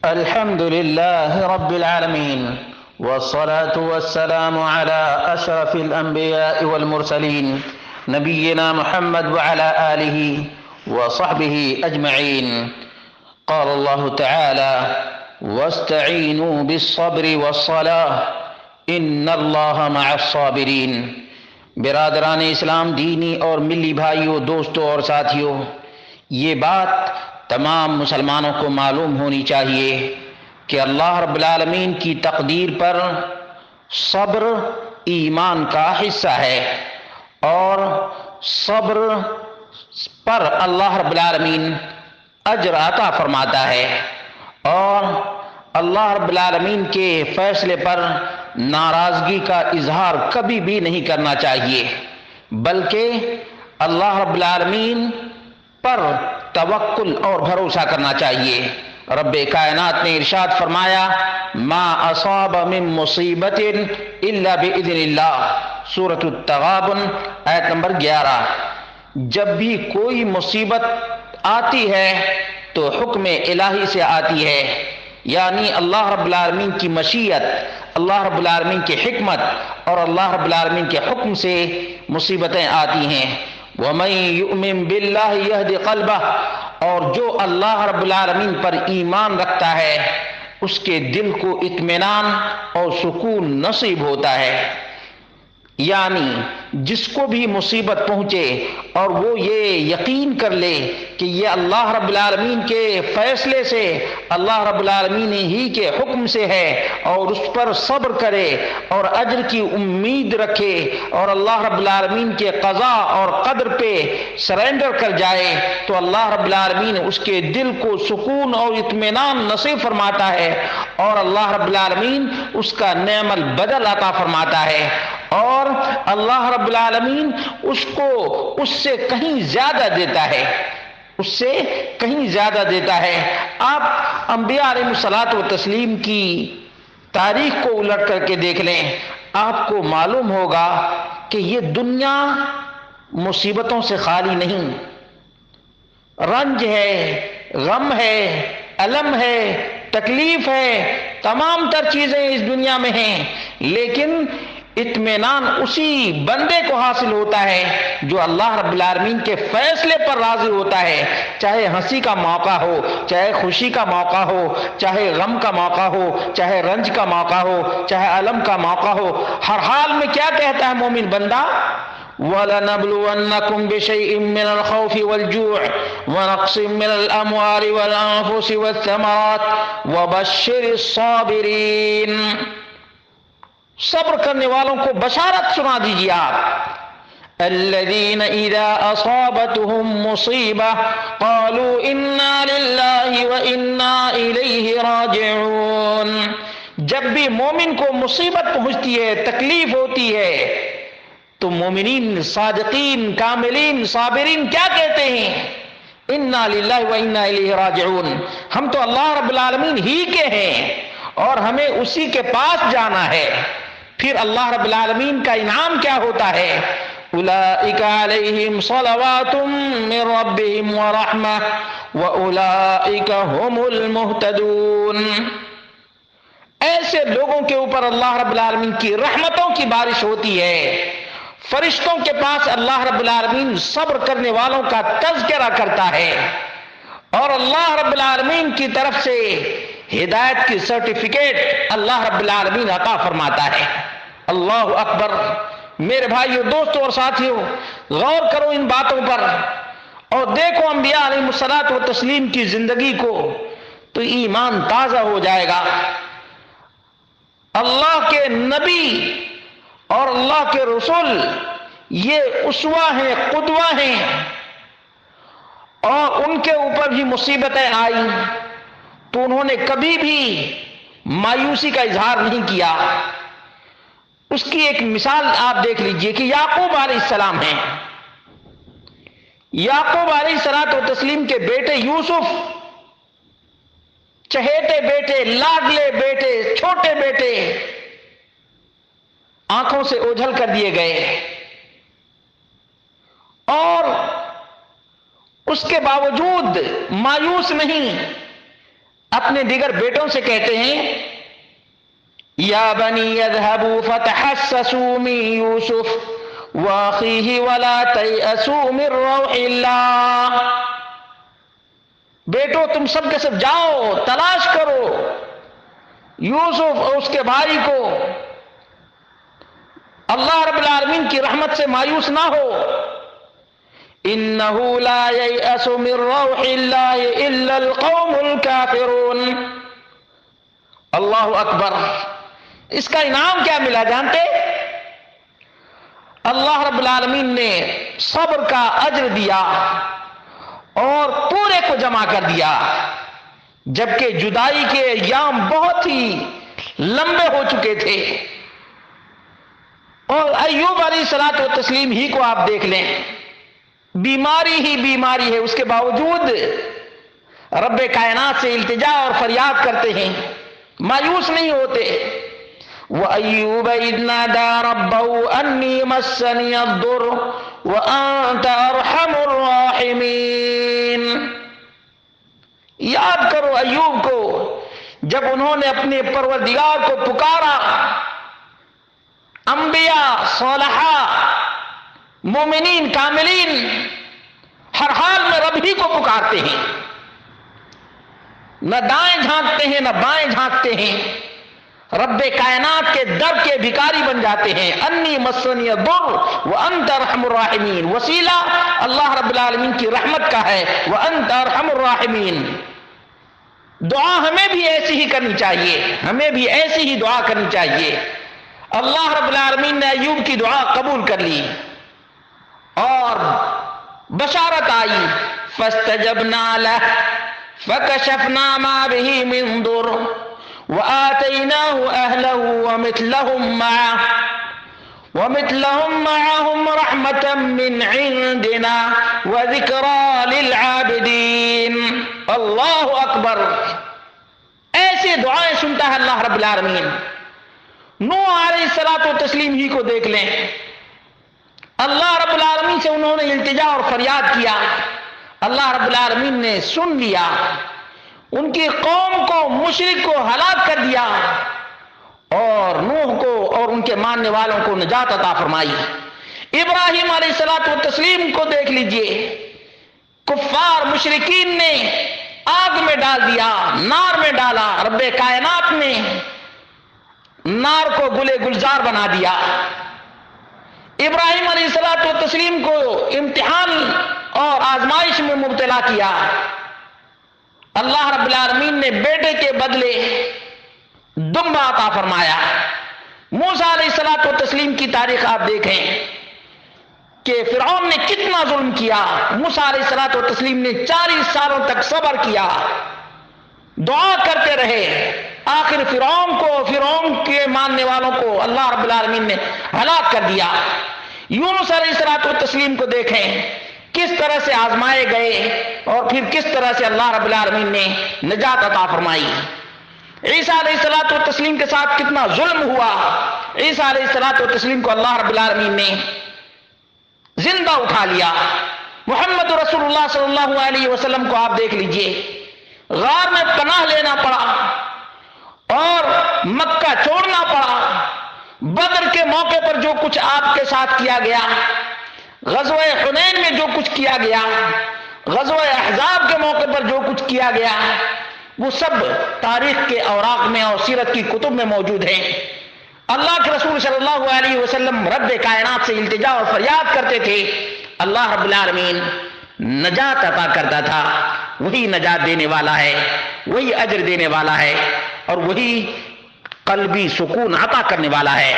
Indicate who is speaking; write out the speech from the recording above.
Speaker 1: الحمد لله رب العالمين، والصلاة والسلام على أشرف الأنبياء والمرسلين نبينا محمد وعلى آله وصحبه أجمعين. قال الله تعالى: واستعينوا بالصبر والصلاة إن الله مع الصابرين۔ برادران اسلام، دینی اور ملی بھائیوں، دوستوں اور ساتھیوں، یہ بات تمام مسلمانوں کو معلوم ہونی چاہیے کہ اللہ رب العالمین کی تقدیر پر صبر ایمان کا حصہ ہے، اور صبر پر اللہ رب العالمین اجر عطا فرماتا ہے، اور اللہ رب العالمین کے فیصلے پر ناراضگی کا اظہار کبھی بھی نہیں کرنا چاہیے، بلکہ اللہ رب العالمین پر توکل اور بھروسہ کرنا چاہیے۔ رب کائنات نے ارشاد فرمایا: ما اصاب من مصیبت الا باذن اللہ، سورۃ التغابن آیت نمبر 11۔ جب بھی کوئی مصیبت آتی ہے تو حکم الہی سے آتی ہے، یعنی اللہ رب العالمین کی مشیت، اللہ رب العالمین کی حکمت اور اللہ رب العالمین کے حکم سے مصیبتیں آتی ہیں۔ وَمَن يُؤْمِن بِاللَّهِ يَهْدِ قَلْبَهُ، اور جو اللہ رب العالمین پر ایمان رکھتا ہے اس کے دل کو اطمینان اور سکون نصیب ہوتا ہے۔ یعنی جس کو بھی مصیبت پہنچے اور وہ یہ یقین کر لے کہ یہ اللہ رب العالمین کے فیصلے سے، اللہ رب العالمین ہی کے حکم سے ہے، اور اس پر صبر کرے اور اجر کی امید رکھے اور اللہ رب العالمین کے قضاء اور قدر پہ سرنڈر کر جائے، تو اللہ رب العالمین اس کے دل کو سکون اور اطمینان نصیب فرماتا ہے، اور اللہ رب العالمین اس کا نعم البدل عطا فرماتا ہے، اور اللہ رب العالمین اس کو اس سے کہیں زیادہ دیتا ہے، اس سے کہیں زیادہ دیتا ہے۔ آپ انبیاء علیہ الصلوۃ والتسلیم کی تاریخ کو الٹ کر کے دیکھ لیں، آپ کو معلوم ہوگا کہ یہ دنیا مصیبتوں سے خالی نہیں، رنج ہے، غم ہے، الم ہے، تکلیف ہے، تمام تر چیزیں اس دنیا میں ہیں، لیکن اطمینان اسی بندے کو حاصل ہوتا ہے جو اللہ رب العالمین کے فیصلے پر راضی ہوتا ہے، چاہے ہنسی کا موقع ہو، چاہے خوشی کا موقع ہو، چاہے غم کا موقع ہو، چاہے رنج کا موقع ہو، چاہے الم کا موقع ہو، ہر حال میں کیا کہتا ہے مومن بندہ؟ وَلَنَبْلُوَنَّكُمْ بِشَيْءٍ مِّنَ الْخَوْفِ وَالْجُوعِ وَنَقْصٍ مِّنَ الْأَمْوَالِ وَالْأَنفُسِ وَالثَّمَرَاتِ وَبَشِّرِ الصَّابِرِينَ۔ صبر کرنے والوں کو بشارت سنا دیجیے آپ۔ الذین اذا اصابتهم مصیبہ قالوا انا للہ وانا الیہ راجعون۔ جب بھی مومن کو مصیبت پہنچتی ہے، تکلیف ہوتی ہے، تو مومنین، صادقین، کاملین، صابرین کیا کہتے ہیں؟ انا للہ وانا الیہ راجعون، ہم تو اللہ رب العالمین ہی کے ہیں اور ہمیں اسی کے پاس جانا ہے۔ پھر اللہ رب العالمین کا انعام کیا ہوتا ہے؟ اولئک علیہم صلوات من ربہم ورحمہ واولئک هم المہتدون۔ ایسے لوگوں کے اوپر اللہ رب العالمین کی رحمتوں کی بارش ہوتی ہے۔ فرشتوں کے پاس اللہ رب العالمین صبر کرنے والوں کا تذکرہ کرتا ہے، اور اللہ رب العالمین کی طرف سے ہدایت کی سرٹیفکیٹ اللہ رب العالمین عطا فرماتا ہے۔ اللہ اکبر۔ میرے بھائیو، دوستوں اور ساتھیوں، غور کرو ان باتوں پر اور دیکھو انبیاء علیہ الصلوۃ والتسلیم کی زندگی کو، تو ایمان تازہ ہو جائے گا۔ اللہ کے نبی اور اللہ کے رسول یہ اسوہ ہیں، قدوہ ہیں، اور ان کے اوپر بھی مصیبتیں آئیں تو انہوں نے کبھی بھی مایوسی کا اظہار نہیں کیا۔ اس کی ایک مثال آپ دیکھ لیجئے کہ یعقوب علیہ السلام ہیں۔ یعقوب علیہ الصلوۃ والتسلیم کے بیٹے یوسف، چہیتے بیٹے، لاڈلے بیٹے، چھوٹے بیٹے، آنکھوں سے اوجھل کر دیے گئے، اور اس کے باوجود مایوس نہیں، اپنے دیگر بیٹوں سے کہتے ہیں یا بنی اذهبوا فتحسسوا من یوسف واخیہ ولا تیأسوا من روح اللہ، بیٹو تم سب کے سب جاؤ، تلاش کرو یوسف اور اس کے بھائی کو، اللہ رب العالمین کی رحمت سے مایوس نہ ہو، انہ لا ییأس من روح اللہ الا القوم الکافرون۔ اللہ اکبر، اس کا انعام کیا ملا جانتے؟ اللہ رب العالمین نے صبر کا اجر دیا اور پورے کو جمع کر دیا، جبکہ جدائی کے ایام بہت ہی لمبے ہو چکے تھے۔ اور ایوب علیہ الصلوۃ والتسلیم ہی کو آپ دیکھ لیں، بیماری ہی بیماری ہے، اس کے باوجود رب کائنات سے التجا اور فریاد کرتے ہیں، مایوس نہیں ہوتے۔ وَأَيُّوبَ إِذْ نَادَىٰ رَبَّهُ أَنِّي مَسَّنِيَ الضُّرُّ وَأَنتَ أَرْحَمُ الرَّاحِمِينَ۔ یاد کرو ایوب کو جب انہوں نے اپنے پروردگار کو پکارا۔ انبیاء، صالحاء، مومنین، کاملین ہر حال میں رب ہی کو پکارتے ہیں، نہ دائیں جھانکتے ہیں نہ بائیں جھانکتے ہیں، رب کائنات کے در کے بھکاری بن جاتے ہیں۔ انی مسنی الضر وانت ارحم الراحمین، وسیلہ اللہ رب العالمین کی رحمت کا ہے، وانت ارحم الراحمین۔ دعا ہمیں بھی ایسی ہی کرنی چاہیے، ہمیں بھی ایسی ہی دعا کرنی چاہیے۔ اللہ رب العالمین نے ایوب کی دعا قبول کر لی اور بشارت آئی، فاستجبنا له فکشفنا ما به من ضر وآتيناه أهله ومثلهم معهم رحمة من عندنا وذكرى للعابدين۔ اللہ اکبر، ایسے دعائیں سنتا ہے اللہ رب العالمین۔ نوح علیہ الصلوۃ والتسلیم ہی کو دیکھ لیں، اللہ رب العالمین سے انہوں نے التجا اور فریاد کیا، اللہ رب العالمین نے سن لیا، ان کی قوم کو، مشرک کو ہلاک کر دیا اور نوح کو اور ان کے ماننے والوں کو نجات عطا فرمائی۔ ابراہیم علیہ الصلوۃ والتسلیم کو دیکھ لیجئے، کفار مشرکین نے آگ میں ڈال دیا، نار میں ڈالا، رب کائنات نے نار کو گلے گلزار بنا دیا۔ ابراہیم علیہ الصلوۃ والتسلیم کو امتحان اور آزمائش میں مبتلا کیا، اللہ رب العالمین نے بیٹے کے بدلے دمبا عطا فرمایا۔ موسیٰ علیہ الصلوۃ والتسلیم کی تاریخ آپ دیکھیں کہ فرعون نے کتنا ظلم کیا، موسیٰ علیہ الصلوۃ والتسلیم نے 40 سالوں تک صبر کیا، دعا کرتے رہے، آخر فرعون کے ماننے والوں کو اللہ رب العالمین نے ہلاک کر دیا۔ یونس علیہ الصلوۃ والتسلیم کو دیکھیں، کس طرح سے آزمائے گئے اور پھر کس طرح سے اللہ رب العالمین نے نجات عطا فرمائی۔ عیسیٰ علیہ الصلوۃ والتسلیم کے ساتھ کتنا ظلم ہوا، عیسیٰ علیہ الصلوۃ والتسلیم کو اللہ رب العالمین نے زندہ اٹھا لیا۔ محمد رسول اللہ صلی اللہ علیہ وسلم کو آپ دیکھ لیجئے، غار میں پناہ لینا پڑا اور مکہ چھوڑنا پڑا۔ بدر کے موقع پر جو کچھ آپ کے ساتھ کیا گیا، غزوہ حنین میں جو کچھ کیا گیا، غزوہ احزاب کے موقع پر جو کچھ کیا گیا، وہ سب تاریخ کے اوراق میں اور سیرت کی کتب میں موجود ہیں۔ اللہ کے رسول صلی اللہ علیہ وسلم رب کائنات سے التجا اور فریاد کرتے تھے، اللہ رب العالمین نجات عطا کرتا تھا۔ وہی نجات دینے والا ہے، وہی اجر دینے والا ہے اور وہی قلبی سکون عطا کرنے والا ہے۔